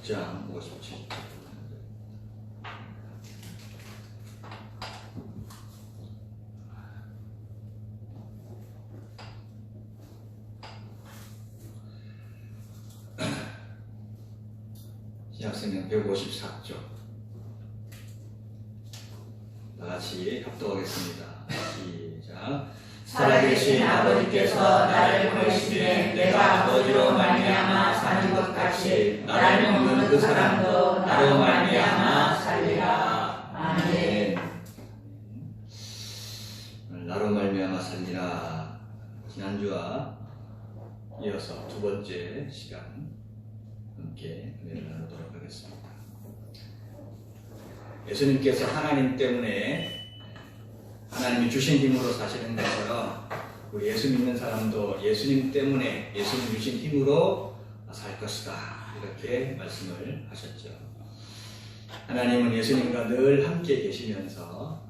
6장 57절. 신약성경 154쪽. 다같이 합독하겠습니다. 시작. 살아계신 아버지께서 나를 보내시되 내가 아버지로 말미암아 사는 것 같이 나를 먹는 그 사람도 나로 말미암아 살리라. 아멘. 나로 말미암아 살리라. 지난주와 이어서 두 번째 시간 함께 은혜를 나누도록 하겠습니다. 예수님께서 하나님 때문에 하나님이 주신 힘으로 사시는 것처럼 우리 예수 믿는 사람도 예수님 때문에 예수님 주신 힘으로 살 것이다. 이렇게 말씀을 하셨죠. 하나님은 예수님과 늘 함께 계시면서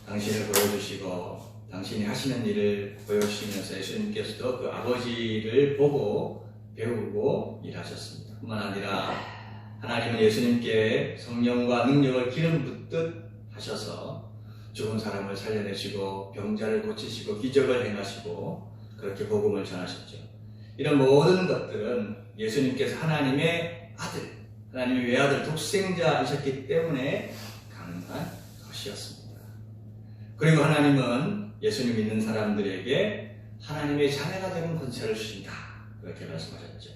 당신을 보여주시고 당신이 하시는 일을 보여주시면서 예수님께서도 그 아버지를 보고 배우고 일하셨습니다. 뿐만 아니라 하나님은 예수님께 성령과 능력을 기름 붓듯 하셔서 죽은 사람을 살려내시고 병자를 고치시고 기적을 행하시고 그렇게 복음을 전하셨죠. 이런 모든 것들은 예수님께서 하나님의 아들, 하나님의 외아들 독생자이셨기 때문에 가능한 것이었습니다. 그리고 하나님은 예수님 믿는 사람들에게 하나님의 자녀가 되는 권세를 주신다. 그렇게 말씀하셨죠.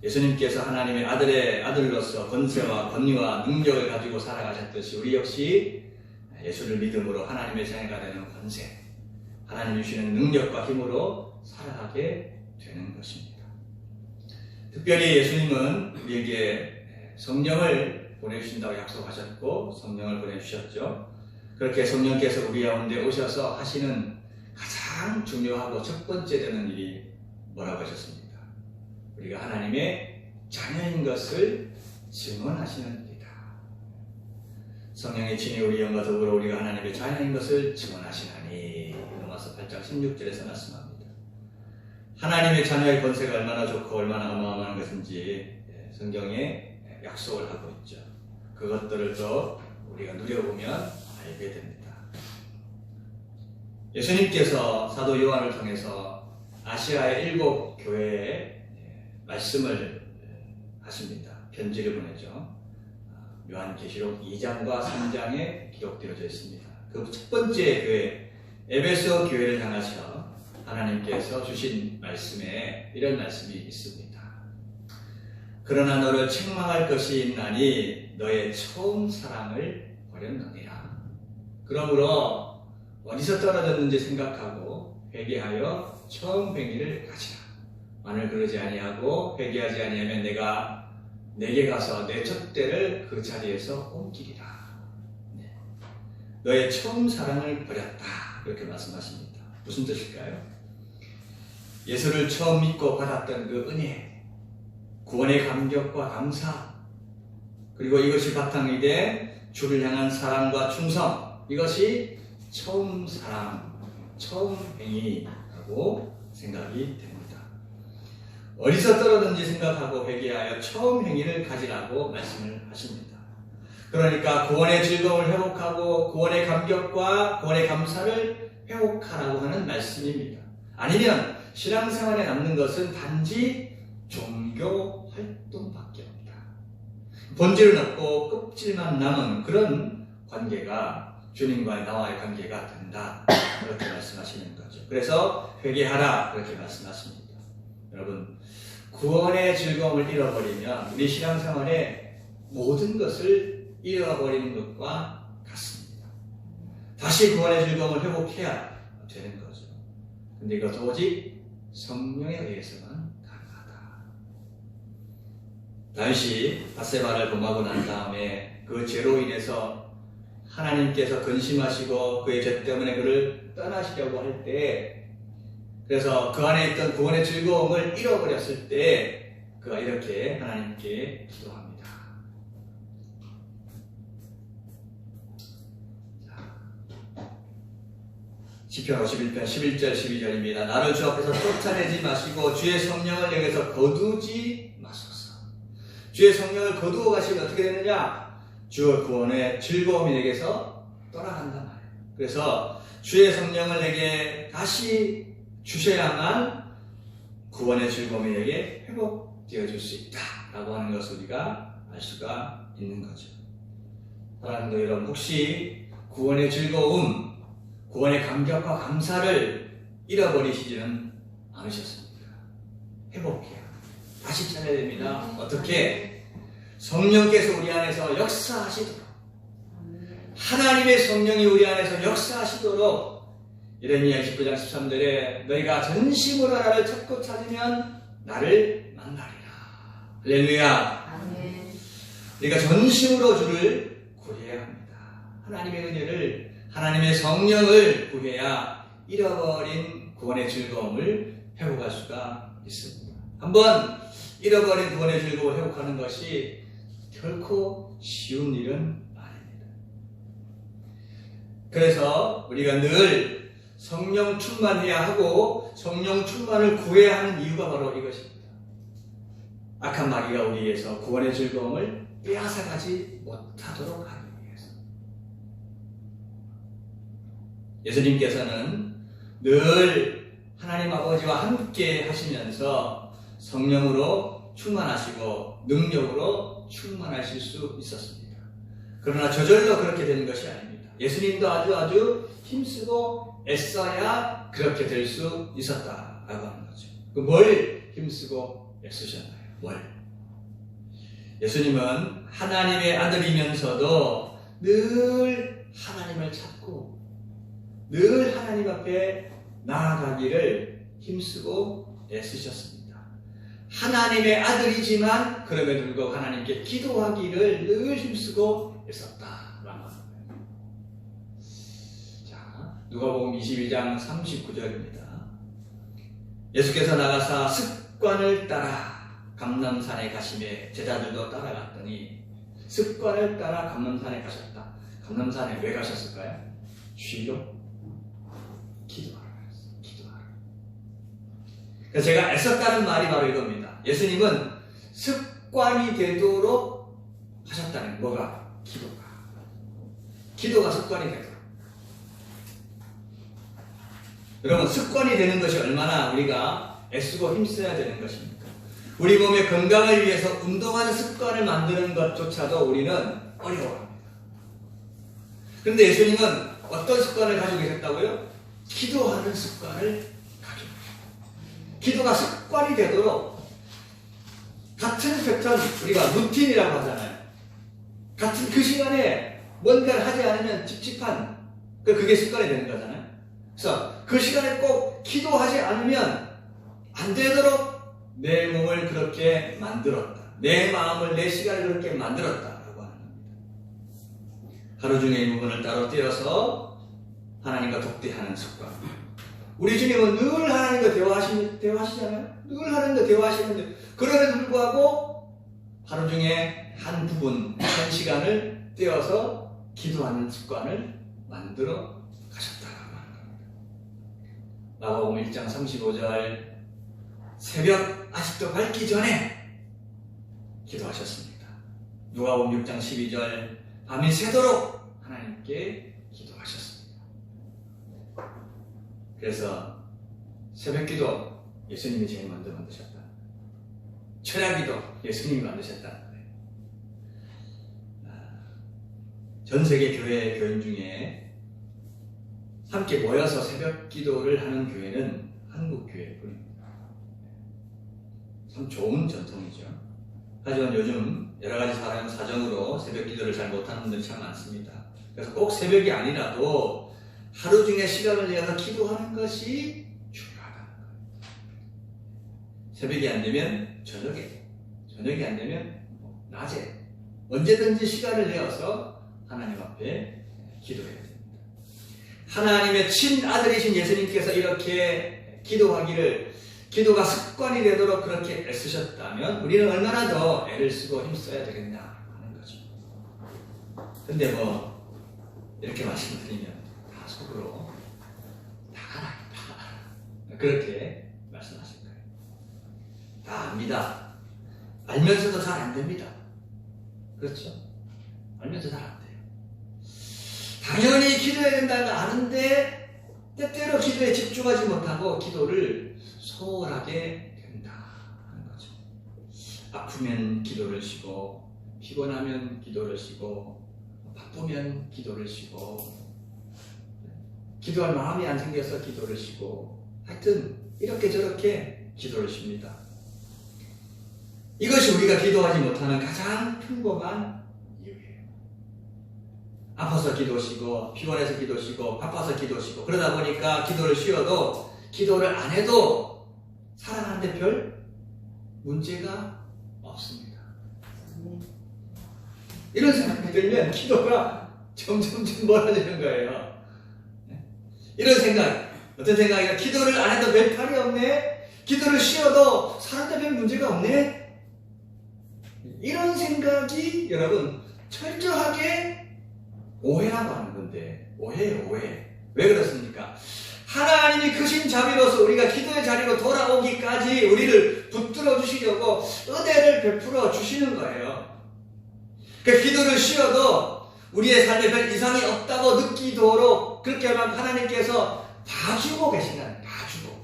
예수님께서 하나님의 아들의 아들로서 권세와 권위와 능력을 가지고 살아가셨듯이 우리 역시 예수를 믿음으로 하나님의 자녀가 되는 권세, 하나님이 주시는 능력과 힘으로 살아가게 되는 것입니다. 특별히 예수님은 우리에게 성령을 보내주신다고 약속하셨고 성령을 보내주셨죠. 그렇게 성령께서 우리 가운데 오셔서 하시는 가장 중요하고 첫 번째 되는 일이 뭐라고 하셨습니까? 우리가 하나님의 자녀인 것을 증언하시는 일이다. 성령의 친히 우리 영과 더불어 우리가 하나님의 자녀인 것을 증언하시나니. 로마서 8장 16절에서 말씀합니다. 하나님의 자녀의 권세가 얼마나 좋고 얼마나 어마어마한 것인지 성경에 약속을 하고 있죠. 그것들을 더 우리가 누려보면 알게 됩니다. 예수님께서 사도 요한을 통해서 아시아의 7 교회에 말씀을 하십니다. 편지를 보내죠. 요한계시록 2장과 3장에 기록되어져 있습니다. 그 첫 번째 교회, 에베소 교회를 향하셔 하나님께서 주신 말씀에 이런 말씀이 있습니다. 그러나 너를 책망할 것이 있나니 너의 처음 사랑을 버렸느니라. 그러므로 어디서 떨어졌는지 생각하고 회개하여 처음 행위를 가지라. 만일 그러지 아니하고 회개하지 아니하면 내가 내게 가서 내 촛대를 그 자리에서 옮기리라. 네. 너의 처음 사랑을 버렸다. 그렇게 말씀하십니다. 무슨 뜻일까요? 예수를 처음 믿고 받았던 그 은혜, 구원의 감격과 감사, 그리고 이것이 바탕이 된 주를 향한 사랑과 충성, 이것이 처음 사랑, 처음 행위라고 생각이 됩니다. 어디서 떨어졌는지 생각하고 회개하여 처음 행위를 가지라고 말씀을 하십니다. 그러니까 구원의 즐거움을 회복하고 구원의 감격과 구원의 감사를 회복하라고 하는 말씀입니다. 아니면 신앙생활에 남는 것은 단지 종교 활동밖에 없다. 본질은 없고 껍질만 남은 그런 관계가 주님과의 나와의 관계가 된다. 그렇게 말씀하시는 거죠. 그래서 회개하라. 그렇게 말씀하십니다. 여러분, 구원의 즐거움을 잃어버리면 우리 신앙생활의 모든 것을 잃어버리는 것과 같습니다. 다시 구원의 즐거움을 회복해야 되는 거죠. 근데 이것도 오직 성령에 의해서만 가능하다. 다윗이 밧세바를 범하고 난 다음에 그 죄로 인해서 하나님께서 근심하시고 그의 죄 때문에 그를 떠나시려고 할 때, 그래서 그 안에 있던 구원의 즐거움을 잃어버렸을 때 그가 이렇게 하나님께 기도합니다. 시편 51편 11절 12절입니다. 나를 주 앞에서 쫓아내지 마시고 주의 성령을 내게서 거두지 마소서. 주의 성령을 거두어 가시면 어떻게 되느냐? 주의 구원의 즐거움이 내게서 떠나간단 말이에요. 그래서 주의 성령을 내게 다시 주셔야만 구원의 즐거움이 내게 회복되어 줄 수 있다라고 하는 것을 우리가 알 수가 있는 거죠. 사랑하는 성도 여러분, 혹시 구원의 즐거움, 구원의 감격과 감사를 잃어버리시지는 않으셨습니까? 회복해야 다시 찾아야 됩니다. 어떻게? 성령께서 우리 안에서 역사하시도록, 하나님의 성령이 우리 안에서 역사하시도록, 예레미야 29장 13절에 너희가 전심으로 나를 찾고 찾으면 나를 만나리라. 할렐루야. 아멘. 우리가 전심으로 주를 구해야 합니다. 하나님의 은혜를, 하나님의 성령을 구해야 잃어버린 구원의 즐거움을 회복할 수가 있습니다. 한번 잃어버린 구원의 즐거움을 회복하는 것이 결코 쉬운 일은 아닙니다. 그래서 우리가 늘 성령 충만해야 하고 성령 충만을 구해야 하는 이유가 바로 이것입니다. 악한 마귀가 우리에서 구원의 즐거움을 빼앗아가지 못하도록 하기 위해서. 예수님께서는 늘 하나님 아버지와 함께 하시면서 성령으로 충만하시고 능력으로 충만하실 수 있었습니다. 그러나 저절로 그렇게 되는 것이 아닙니다. 예수님도 아주 힘쓰고 애써야 그렇게 될 수 있었다라고 하는 거죠. 뭘 힘쓰고 애쓰셨나요? 뭘? 예수님은 하나님의 아들이면서도 늘 하나님을 찾고 늘 하나님 앞에 나아가기를 힘쓰고 애쓰셨습니다. 하나님의 아들이지만 그럼에도 불구하고 하나님께 기도하기를 늘 힘쓰고 애썼다라는 겁니다. 자, 누가복음 22장 39절입니다. 예수께서 나가사 습관을 따라 감람산에 가시매 제자들도 따라갔더니, 습관을 따라 감람산에 가셨다. 감람산에 왜 가셨을까요? 쉬러? 기도하러 갔어요. 기도하러. 그래서 제가 애썼다는 말이 바로 이겁니다. 예수님은 습관이 되도록 하셨다는, 뭐가? 기도가 습관이 되도록. 여러분, 습관이 되는 것이 얼마나 우리가 애쓰고 힘써야 되는 것입니까? 우리 몸의 건강을 위해서 운동하는 습관을 만드는 것조차도 우리는 어려워합니다. 그런데 예수님은 어떤 습관을 가지고 계셨다고요? 기도하는 습관을 가지고 계셨다. 기도가 습관이 되도록, 같은 패턴, 우리가 루틴이라고 하잖아요. 같은 그 시간에 뭔가를 하지 않으면 찝찝한, 그게 습관이 되는 거잖아요. 그래서 그 시간에 꼭 기도하지 않으면 안 되도록 내 몸을 그렇게 만들었다. 내 마음을, 내 시간을 그렇게 만들었다라고 하는 겁니다. 하루 중에 이 부분을 따로 떼어서 하나님과 독대하는 습관. 우리 주님은 늘 하나님과 대화하시잖아요. 늘 하나님과 대화하시는데, 그럼에도 불구하고 하루 중에 한 부분, 한 시간을 떼어서 기도하는 습관을 만들어 가셨다라고 하는 겁니다. 마가복음 1장 35절, 새벽 아직도 밝기 전에 기도하셨습니다. 누가복음 6장 12절, 밤이 새도록 하나님께 기도하셨습니다. 그래서 새벽 기도 예수님이 제일 먼저 만드셨다. 철야 기도 예수님이 만드셨다. 전 세계 교인 중에 함께 모여서 새벽 기도를 하는 교회는 한국 교회뿐입니다. 참 좋은 전통이죠. 하지만 요즘 여러 가지 사정으로 새벽 기도를 잘 못하는 분들이 참 많습니다. 그래서 꼭 새벽이 아니라도 하루 중에 시간을 내서 기도하는 것이 중요하다는 거예요. 새벽이 안 되면 저녁이 안 되면 낮에, 언제든지 시간을 내어서 하나님 앞에 기도해야 됩니다. 하나님의 친아들이신 예수님께서 이렇게 기도가 습관이 되도록 그렇게 애쓰셨다면 우리는 얼마나 더 애를 쓰고 힘써야 되겠냐 하는 거죠. 근데 이렇게 말씀드리면 다 속으로 다 알아. 그렇게 말씀하실 거예요. 다 압니다. 알면서도 잘 안 됩니다. 그렇죠? 알면서 잘 안 돼요. 당연히 기도해야 된다는 걸 아는데 때때로 기도에 집중하지 못하고 기도를 소홀하게 된다 하는 거죠. 아프면 기도를 쉬고, 피곤하면 기도를 쉬고, 바쁘면 기도를 쉬고, 기도할 마음이 안 생겨서 기도를 쉬고, 하여튼 이렇게 저렇게 기도를 쉽니다. 이것이 우리가 기도하지 못하는 가장 평범한 이유예요. 아파서 기도 쉬고, 피곤해서 기도 쉬고, 바빠서 기도 쉬고, 그러다 보니까 기도를 쉬어도, 기도를 안 해도 살아가는데 별 문제가 없습니다. 이런 생각이 들면 기도가 점점 멀어지는 거예요. 이런 생각, 어떤 생각이야? 기도를 안 해도 별 탈이 없네? 기도를 쉬어도 사는데 별 문제가 없네? 이런 생각이 여러분 철저하게 오해라고 하는 건데, 오해예요, 오해. 왜 그렇습니까? 하나님이 크신 자비로서 우리가 기도의 자리로 돌아오기까지 우리를 붙들어 주시려고 은혜를 베풀어 주시는 거예요. 그 기도를 쉬어도 우리의 삶에 별 이상이 없다고 느끼도록 그렇게 하면 하나님께서 봐주고 계신다는, 봐주고.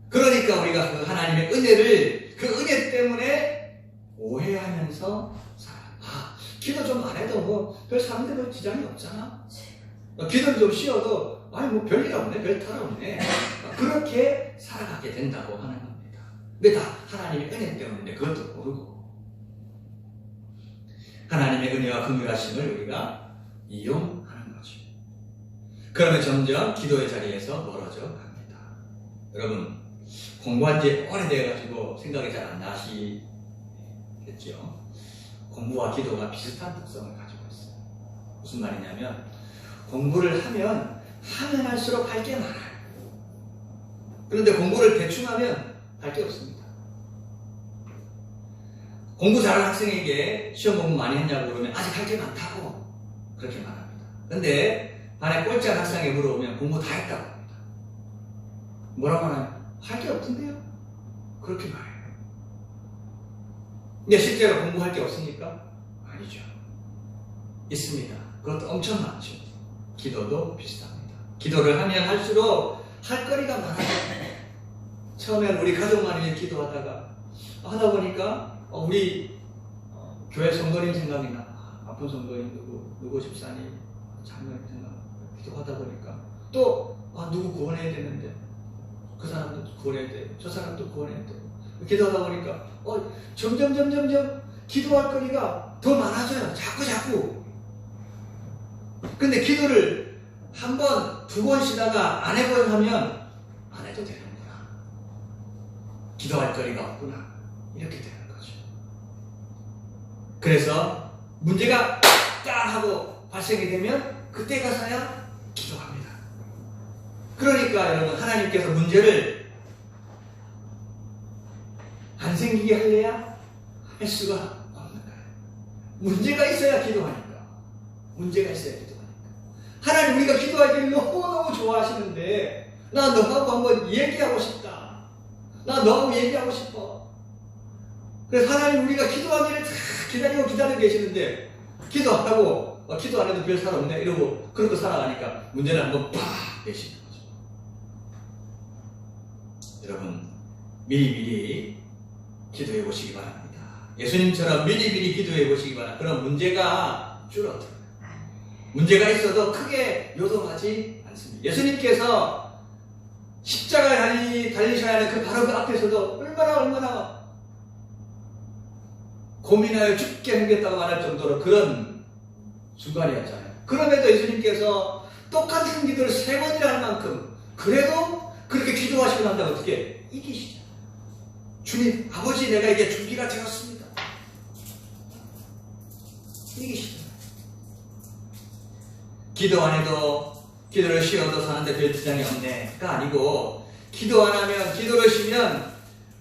그러니까 우리가 그 하나님의 은혜를, 그 은혜 때문에 오해하면서 살아요. 아, 기도 좀 안 해도 뭐 별 사는데 별 지장이 없잖아. 기도를 좀 쉬어도 아니 뭐 별일 없네, 별 탈 없네. 그렇게 살아가게 된다고 하는 겁니다. 근데 다 하나님의 은혜 때문인데 그것도 모르고 하나님의 은혜와 긍휼하심을 우리가 이용하는 거죠. 그러면 점점 기도의 자리에서 멀어져 갑니다. 여러분 공부한 지 오래돼가지고 생각이 잘 안 나시겠죠? 공부와 기도가 비슷한 특성을 가지고 있어요. 무슨 말이냐면 공부를 하면 할수록 할 게 많아요. 그런데 공부를 대충 하면 할 게 없습니다. 공부 잘하는 학생에게 시험 공부 많이 했냐고 그러면 아직 할 게 많다고 그렇게 말합니다. 그런데 반에 꼴찌한 학생에게 물어보면 공부 다 했다고 합니다. 뭐라고 하나요? 할 게 없던데요? 그렇게 말해요. 근데 실제로 공부할 게 없습니까? 아니죠. 있습니다. 그것도 엄청 많죠. 기도도 비슷합니다. 기도를 하면 할수록 할 거리가 많아요. 처음엔 우리 가족만 이제 기도하다가 하다 보니까 우리 교회 성도님 생각이 나. 아픈 성도님 누구 집사님 장로님 생각. 기도하다 보니까 또 누구 구원해야 되는데 그 사람도 구원해야 돼. 저 사람도 구원해야 돼. 기도하다 보니까 점점 기도할 거리가 더 많아져요. 자꾸. 근데 기도를 한 번, 두 번 쉬다가 안 해보려 하면 안 해도 되는구나. 기도할 거리가 없구나. 이렇게 되는 거죠. 그래서 문제가 딱 하고 발생이 되면 그때 가서야 기도합니다. 그러니까 여러분 하나님께서 문제를 안 생기게 하려야 할 수가 없는 거예요. 문제가 있어야 기도하니까. 문제가 있어야 기도하니까. 하나님 우리가 기도하기를 너무너무 좋아하시는데 나 너하고 한번 얘기하고 싶다. 나 너하고 얘기하고 싶어. 그래서 하나님 우리가 기도하기를 다 기다리고 계시는데 기도 안 하고 기도 안 해도 별 살 없네 이러고 그러고 살아가니까 문제는 한번 팍 내시는 거죠. 여러분 미리 기도해 보시기 바랍니다. 예수님처럼 미리 기도해 보시기 바랍니다. 그럼 문제가 줄어들어요. 문제가 있어도 크게 요동하지 않습니다. 예수님께서 십자가에 달리셔야 하는 그 바로 그 앞에서도 얼마나 고민하여 죽게 생겼다고 말할 정도로 그런 순간이었잖아요. 그럼에도 예수님께서 똑같은 기도를 3번이나 할 만큼 그래도 그렇게 기도하시고 난다고 어떻게 이기시죠? 주님, 아버지 내가 이게 준비가 되었습니다. 이기시죠. 기도 안 해도 기도를 쉬어도 사는데 별 지장이 없네가 아니고 기도 안 하면 기도를 쉬면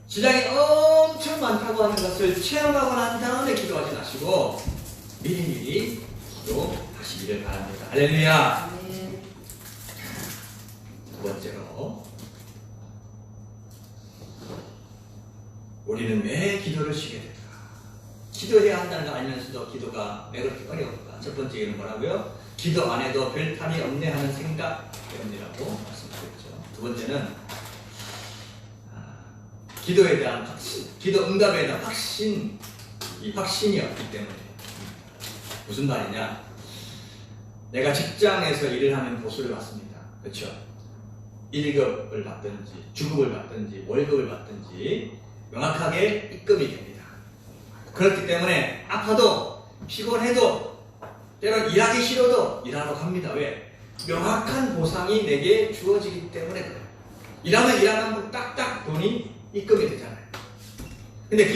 지장이 엄청 많다고 하는 것을 체험하고 난 다음에 기도하지 마시고 미리 기도하시기를 바랍니다. 할렐루야. 두 번째로 우리는 왜 기도를 쉬게 될까? 기도해야 한다는 걸 알면서도 기도가 왜 그렇게 어려울까? 첫 번째 이유는 뭐라고요? 기도 안 해도 별 탈이 없네 하는 생각 때문이라고 말씀드렸죠. 두 번째는 기도에 대한 확신, 기도 응답에 대한 확신, 이 확신이 없기 때문에. 무슨 말이냐? 내가 직장에서 일을 하면 보수를 받습니다. 그렇죠? 1급을 받든지 주급을 받든지 월급을 받든지 명확하게 입금이 됩니다. 그렇기 때문에 아파도 피곤해도 때론 일하기 싫어도 일하러 갑니다. 왜? 명확한 보상이 내게 주어지기 때문에 그래요. 일하면 일하는 분 딱딱 돈이 입금이 되잖아요. 근데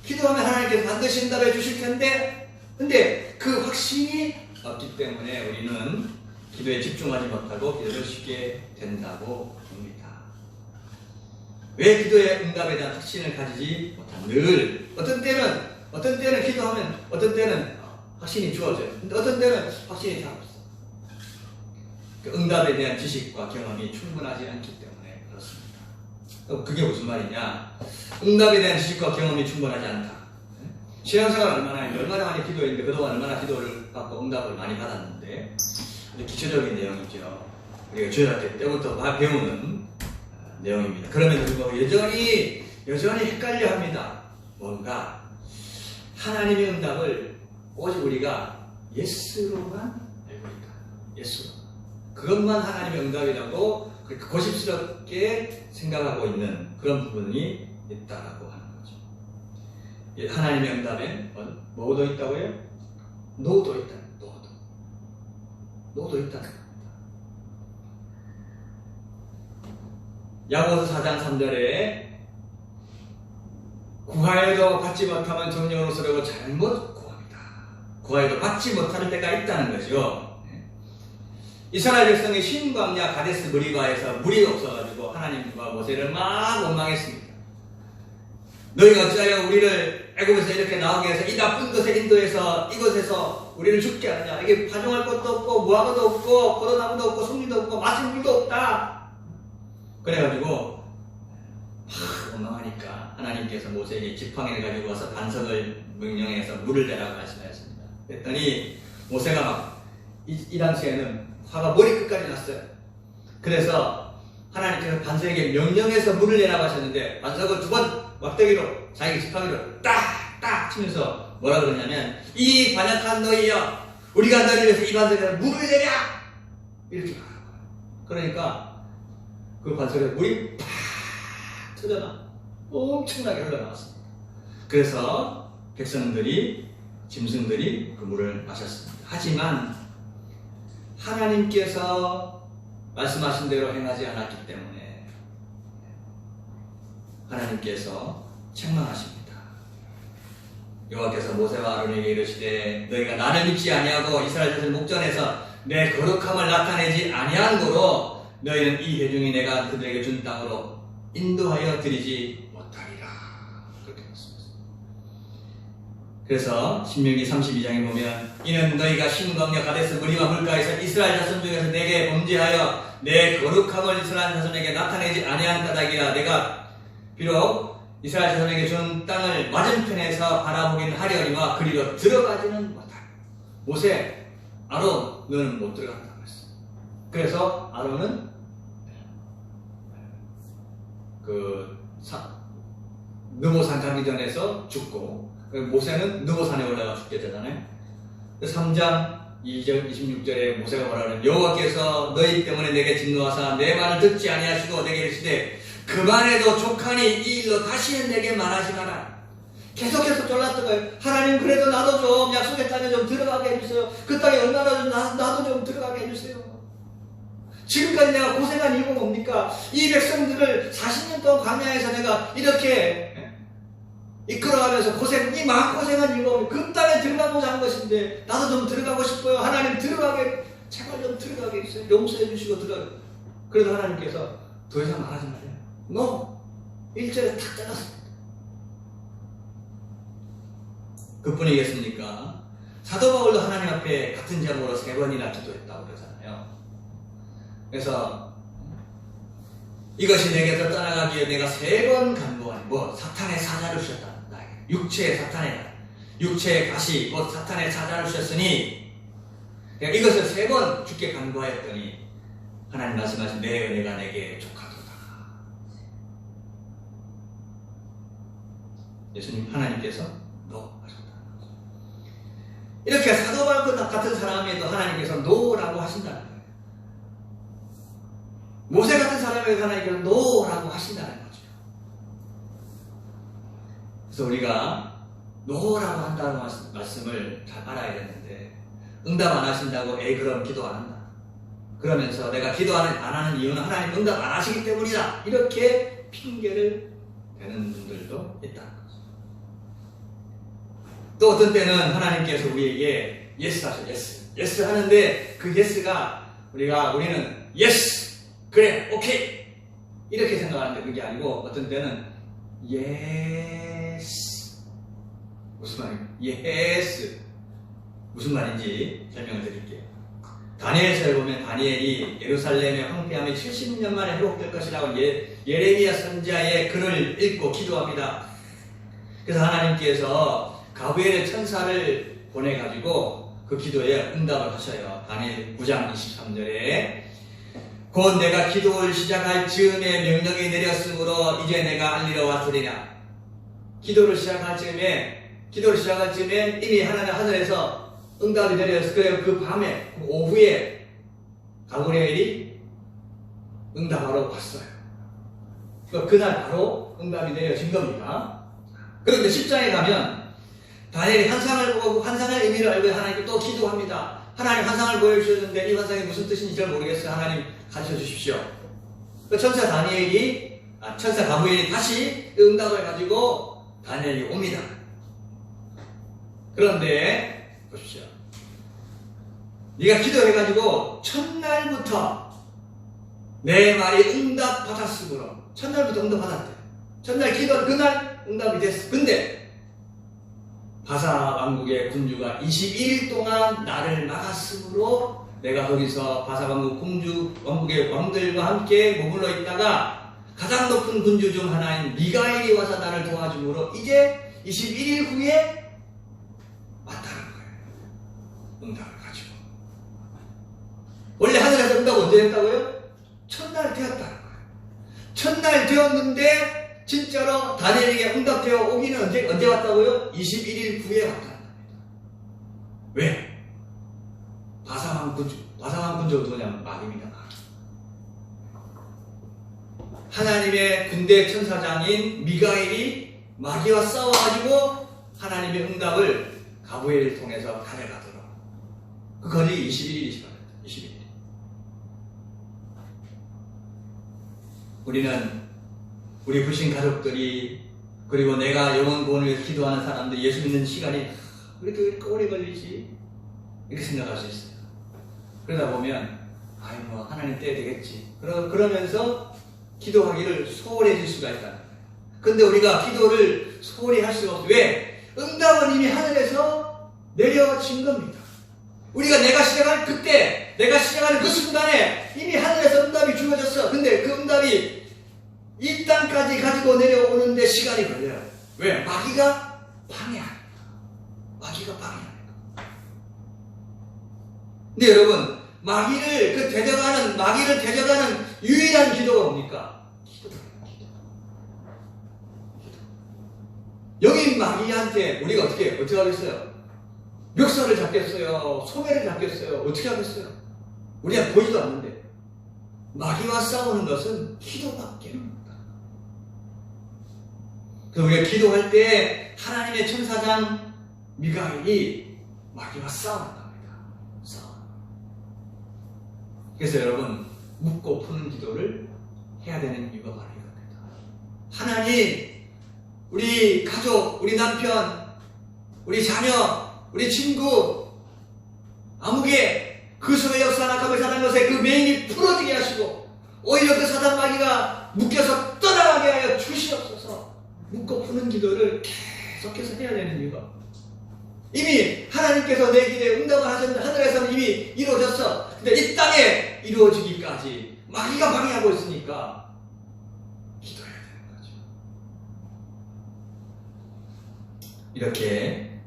기도하면 하나님께서 반드시 응답해 주실 텐데, 근데 그 확신이 없기 때문에 우리는 기도에 집중하지 못하고 기도를 쉽게 된다고 봅니다. 왜 기도의 응답에 대한 확신을 가지지 못한? 늘 어떤 때는 기도하면 어떤 때는 확신이 주어져요. 근데 어떤 때는 확신이 잘 없어. 그 응답에 대한 지식과 경험이 충분하지 않기 때문에 그렇습니다. 그게 무슨 말이냐? 응답에 대한 지식과 경험이 충분하지 않다. 신앙생활 얼마나 많이 기도했는데 그동안 얼마나 기도를 받고 응답을 많이 받았는데, 기초적인 내용이죠. 우리가 주일학교 때부터 배우는 내용입니다. 그럼에도 불구하고 여전히 헷갈려 합니다. 뭔가 하나님의 응답을 오직 우리가 예스로만 알고 있다. 예스로. 그것만 하나님의 응답이라고 그렇게 고집스럽게 생각하고 있는 그런 부분이 있다라고 하는 거죠. 하나님의 응답엔 뭐도 있다고요? 노도 있다. 노도 있다는 겁니다. 야고보서 4장 3절에 구하여도 받지 못하면 정령으로서라고 잘못 구합니다. 구하여도 받지 못하는 때가 있다는 거죠. 이스라엘 백성이 신광야 가데스 무리바에서 물이 없어가지고 하나님과 모세를 막 원망했습니다. 너희가 어찌하여 우리를 애굽에서 이렇게 나오게 해서 이 나쁜 것에 인도해서 이곳에서 우리를 죽게 하느냐. 이게 파종할 것도 없고 무화과도 없고 포도나무도 없고 송리도 없고 마실 물도 없다. 그래가지고 원망하니까 하나님께서 모세에게 지팡이를 가지고 와서 반석을 명령해서 물을 내라고 말씀하셨습니다. 그랬더니 모세가 막 이 당시에는 화가 머리끝까지 났어요. 그래서 하나님께서 반석에게 명령해서 물을 내라고 하셨는데 반석을 2번 막대기로 자기 지팡이로 딱 치면서 뭐라 그러냐면 이 반역한 너희여 우리가 너희를 위해서 이 반석에서 물을 내랴 이렇게 말하는 거예요. 그러니까 그 반석에 물이 팍 터져나 엄청나게 흘러나왔습니다. 그래서 백성들이 짐승들이 그 물을 마셨습니다. 하지만 하나님께서 말씀하신 대로 행하지 않았기 때문에 하나님께서 책망하십니다. 여호와께서 모세와 아론에게 이르시되 너희가 나를 믿지 아니하고 이스라엘 자손 목전에서 내 거룩함을 나타내지 아니한 고로 너희는 이 회중이 내가 그들에게 준 땅으로 인도하여 드리지 못하리라. 그렇게 말씀하셨습니다. 그래서 신명기 32장에 보면 이는 너희가 신광야 가데스 무리와 물가에서 이스라엘 자손 중에서 내게 범죄하여 내 거룩함을 이스라엘 자손에게 나타내지 아니한 까닭이라. 내가 비록 이스라엘 자손에게 준 땅을 맞은편에서 바라보긴 하려니와 그리로 들어가지는 못하리. 모세, 아론 너는 못 들어간다고 했어. 그래서 아론은 느보산 가기 전에서 죽고 모세는 느보산에 올라가 죽게 되잖아요. 3장 2절 26절에 모세가 말하는 여호와께서 너희 때문에 내게 진노하사 내 말을 듣지 아니하시고 내게 이르시되 그만해도 족하니 이 일로 다시는 내게 말하지 마라. 계속해서 졸랐던 거예요. 하나님 그래도 나도 좀 약속의 땅에 좀 들어가게 해주세요. 그 땅에 얼마나 좀 나도 좀 들어가게 해주세요. 지금까지 내가 고생한 이유가 뭡니까? 이 백성들을 40년 동안 광야에서 내가 이렇게 이끌어가면서 이 마음고생한 이유가 뭡니까? 그 땅에 들어가고자 한 것인데 나도 좀 들어가고 싶어요. 하나님 들어가게 제발 좀 들어가게 해주세요. 용서해 주시고 들어가게. 그래도 하나님께서 더 이상 말하지 말아요. 너 1절에 탁 잘랐습니다. 그뿐이겠습니까? 사도 바울도 하나님 앞에 같은 제목으로 3번이나 기도했다고 그러잖아요. 그래서 이것이 내게서 떠나가기 위해 내가 3번 간구하니 뭐 사탄의 사자를 주셨다. 나에게 육체의 사탄의 육체의 가시 곧 사탄의 사자를 주셨으니 이것을 3번 주께 간구하였더니 하나님 말씀하신 내 은혜가 내게 족하도다. 예수님 하나님께서 너 하셨다. 이렇게 사도 바울 같은 사람에도 하나님께서 노라고 하신다는 거예요. 모세 같은 사람에도 하나님께서 노라고 하신다는 거죠. 그래서 우리가 노라고 한다는 말씀을 잘 알아야 되는데 응답 안 하신다고 그럼 기도 안 한다. 그러면서 내가 기도 안 하는 이유는 하나님 응답 안 하시기 때문이다. 이렇게 핑계를 대는 분들도 있다는 거죠. 또 어떤 때는 하나님께서 우리에게 예스 하셔. 예스 하는데 그 예스가 우리는 예스 그래 오케이 이렇게 생각하는데 그게 아니고 어떤 때는 예스 무슨 말이에요? 예스 무슨 말인지 설명을 드릴게요. 다니엘서에 보면 다니엘이 예루살렘의 황폐함이 70년 만에 회복될 것이라고 예레미야 선지자의 글을 읽고 기도합니다. 그래서 하나님께서 가브리엘의 천사를 보내가지고 그 기도에 응답을 하셔요. 다니엘 9장 23절에 곧 내가 기도를 시작할 즈음에 명령이 내렸으므로 이제 내가 알리러 왔으리라. 기도를 시작할 즈음에 이미 하나님 하늘에서 응답이 내렸어요. 그래서 그 밤에 그 오후에 가브리엘이 응답하러 왔어요. 그날 바로 응답이 내려진 겁니다. 그런데 10장에 가면 다니엘이 환상을 보고 환상의 의미를 알고 하나님께 또 기도합니다. 하나님 환상을 보여주셨는데 이 환상이 무슨 뜻인지 잘 모르겠어요. 하나님 가르쳐 주십시오. 천사 가브리엘이 다시 응답을 가지고 다니엘이 옵니다. 그런데 보십시오. 네가 기도해가지고 첫날부터 내 말이 응답받았으므로 첫날부터 응답받았대. 첫날 기도 그날 응답이 됐어. 근데 바사 왕국의 군주가 21일 동안 나를 막았으므로 내가 거기서 바사 왕국의 왕들과 함께 머물러 있다가 가장 높은 군주 중 하나인 미가엘이 와서 나를 도와주므로 이제 21일 후에 왔다는 거예요. 응답을 가지고. 원래 하늘에서 응답 언제 했다고요? 첫날 되었다는 거예요. 첫날 되었는데 진짜로 다니엘에게 응답되어 오기는 언제 왔다고요? 21일 후에 왔다는 겁니다. 왜? 바사왕 군주가 누구냐면 마귀입니다. 하나님의 군대 천사장인 미가엘이 마귀와 싸워가지고 하나님의 응답을 가브리엘을 통해서 가져가도록 그 거리 21일이 시간입니다. 21일. 우리 불신 가족들이 그리고 내가 영원 구원을 위해서 기도하는 사람들이 예수 믿는 시간이 왜 이렇게 오래 걸리지? 이렇게 생각할 수 있어요. 그러다 보면 뭐 하나님 때야 되겠지. 그러면서 기도하기를 소홀해질 수가 있다는 거예요. 근데 우리가 기도를 소홀히 할 수가 없어요. 왜? 응답은 이미 하늘에서 내려진 겁니다. 내가 시작하는 그 순간에 이미 하늘에서 응답이 주어졌어. 근데 그 응답이 이 땅까지 가지고 내려오는데 시간이 걸려요. 왜? 마귀가 방해하니까. 근데 여러분, 마귀를 대적하는 유일한 기도가 뭡니까? 기도. 여기 마귀한테 우리가 어떻게 하겠어요? 멱살을 잡겠어요? 소매를 잡겠어요? 어떻게 하겠어요? 우리가 보이지도 않는데. 마귀와 싸우는 것은 기도밖에 없다. 그래서 우리가 기도할 때 하나님의 천사장 미가엘이 마귀와 싸운답니다. 그래서 여러분 묻고 푸는 기도를 해야 되는 이유가 바로 이겁니다. 하나님, 우리 가족, 우리 남편, 우리 자녀, 우리 친구 아무개 그 속에 역사나 감을 사는 것에 그 메인이 풀어지게 하시고 오히려 그 사단 마귀가 묶여서 떠나가게 하여 주시옵소서. 묻고 푸는 기도를 계속해서 해야 되는 이유가 이미 하나님께서 내 기도에 응답을 하셨는데 하늘에서는 이미 이루어졌어. 근데 이 땅에 이루어지기까지 마귀가 방해하고 있으니까 이렇게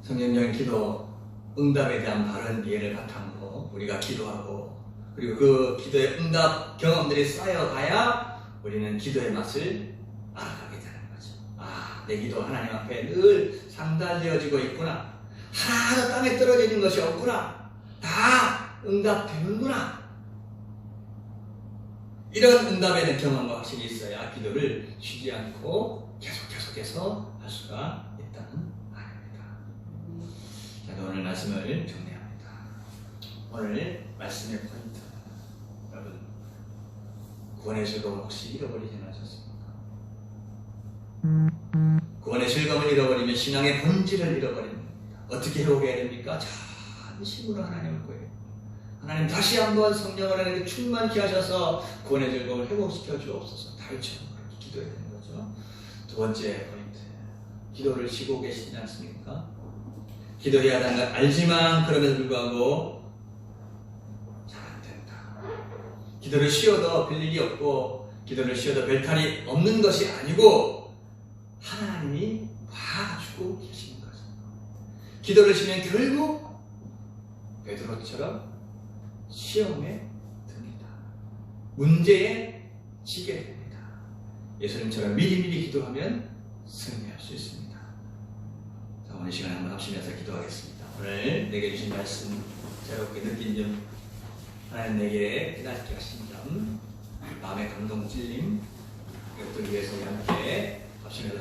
성경적인 기도 응답에 대한 바른 이해를 바탕으로 우리가 기도하고 그리고 그 기도의 응답 경험들이 쌓여가야 우리는 기도의 맛을 알아가게 되는 거죠. 아, 내 기도 하나님 앞에 늘 상달되어지고 있구나. 하나도 땅에 떨어지는 것이 없구나. 다 응답되는구나. 이런 응답에 대한 경험과 확신이 있어야 기도를 쉬지 않고 계속해서 할 수가 있다는 말입니다. 자, 오늘 말씀을 정리합니다. 오늘 말씀의 포인트. 여러분, 구원의 즐거움 혹시 잃어버리지 않으셨습니까? 구원의 즐거움을 잃어버리면 신앙의 본질을 잃어버립니다. 어떻게 회복해야 됩니까? 전심으로 하나님을 구해요. 하나님 다시 한번 성령을 하나님께 충만케 하셔서 구원의 즐거움을 회복시켜 주옵소서. 다윗처럼 그렇게 기도해야 되는 거죠. 두 번째 포인트. 기도를 쉬고 계시지 않습니까? 기도해야 하는 걸 알지만 그럼에도 불구하고 잘 안 된다. 기도를 쉬어도 별 일이 없고 기도를 쉬어도 별 탈이 없는 것이 아니고 하나님이 봐주고 계시는 거죠. 기도를 쉬면 결국 베드로처럼 시험에 듭니다. 문제에 지게 됩니다. 예수님처럼 미리미리 기도하면 승리할 수 있습니다. 자, 오늘 시간 한번 합심해서 기도하겠습니다. 오늘 내게 주신 말씀 새롭게 느낀 점, 하나님 내게 깨닫게 하신 점, 마음의 감동 찔림, 이것들 위해서 함께 합심해서